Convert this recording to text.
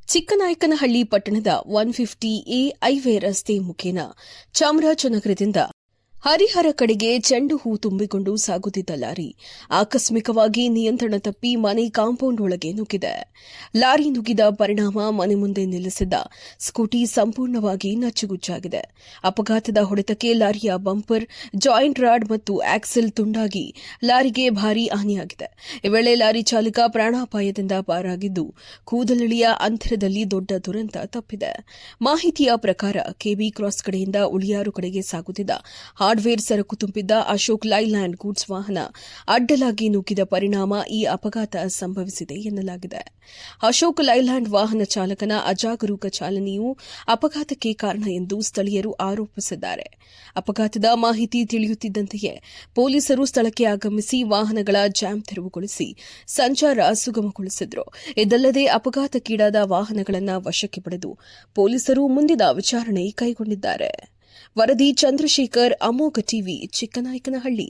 ಚಿಕ್ಕನಾಯಕನಹಳ್ಳಿ ಪಟ್ಟಣದ 150A highway ರಸ್ತೆ ಮುಖೇನ ಚಾಮರಾಜನಗರದಿಂದ ಹರಿಹರ ಕಡೆಗೆ ಚೆಂಡು ಹೂ ತುಂಬಿಕೊಂಡು ಸಾಗುತ್ತಿದ್ದ ಲಾರಿ ಆಕಸ್ಮಿಕವಾಗಿ ನಿಯಂತ್ರಣ ತಪ್ಪಿ ಮನೆ ಕಾಂಪೌಂಡ್ ಒಳಗೆ ನುಗ್ಗಿದೆ. ಲಾರಿ ನುಗ್ಗಿದ ಪರಿಣಾಮ ಮನೆ ಮುಂದೆ ನಿಲ್ಲಿಸಿದ್ದ ಸ್ಕೂಟಿ ಸಂಪೂರ್ಣವಾಗಿ ನಚ್ಚುಗುಚ್ಚಾಗಿದೆ. ಅಪಘಾತದ ಹೊಡೆತಕ್ಕೆ ಲಾರಿಯ ಬಂಪರ್, ಜಾಯಿಂಟ್ ರಾಡ್ ಮತ್ತು ಆಕ್ಸೆಲ್ ತುಂಡಾಗಿ ಲಾರಿಗೆ ಭಾರೀ ಹಾನಿಯಾಗಿದೆ. ಈ ವೇಳೆ ಲಾರಿ ಚಾಲಕ ಪ್ರಾಣಾಪಾಯದಿಂದ ಪಾರಾಗಿದ್ದು, ಕೂದಲೆಳೆಯ ಅಂತರದಲ್ಲಿ ದೊಡ್ಡ ದುರಂತ ತಪ್ಪಿದೆ. ಮಾಹಿತಿಯ ಪ್ರಕಾರ ಕೆಬಿ ಕ್ರಾಸ್ ಕಡೆಯಿಂದ ಉಳಿಯಾರು ಕಡೆಗೆ ಸಾಗುತ್ತಿದ್ದ ಹಾರ್ಡ್ವೇರ್ ಸರಕು ತುಂಬಿದ್ದ ಅಶೋಕ್ ಲೈಲ್ಯಾಂಡ್ ಗೂಡ್ಸ್ ವಾಹನ ಅಡ್ಡಲಾಗಿ ನುಗ್ಗಿದ ಪರಿಣಾಮ ಈ ಅಪಘಾತ ಸಂಭವಿಸಿದೆ ಎನ್ನಲಾಗಿದೆ. ಅಶೋಕ್ ಲೈಲ್ಯಾಂಡ್ ವಾಹನ ಚಾಲಕನ ಅಜಾಗರೂಕ ಚಾಲನೆಯು ಅಪಘಾತಕ್ಕೆ ಕಾರಣ ಎಂದು ಸ್ಥಳೀಯರು ಆರೋಪಿಸಿದ್ದಾರೆ. ಅಪಘಾತದ ಮಾಹಿತಿ ತಿಳಿಯುತ್ತಿದ್ದಂತೆಯೇ ಪೊಲೀಸರು ಸ್ಥಳಕ್ಕೆ ಆಗಮಿಸಿ ವಾಹನಗಳ ಜಾಮ್ ತೆರವುಗೊಳಿಸಿ ಸಂಚಾರ ಸುಗಮಗೊಳಿಸಿದರು. ಇದಲ್ಲದೆ ಅಪಘಾತಕ್ಕೀಡಾದ ವಾಹನಗಳನ್ನು ವಶಕ್ಕೆ ಪಡೆದು ಪೊಲೀಸರು ಮುಂದಿನ ವಿಚಾರಣೆ ಕೈಗೊಂಡಿದ್ದಾರೆ. ವರದಿ ಚಂದ್ರಶೇಖರ್, ಅಮೋಘ ಟಿವಿ, ಚಿಕ್ಕನಾಯಕನಹಳ್ಳಿ.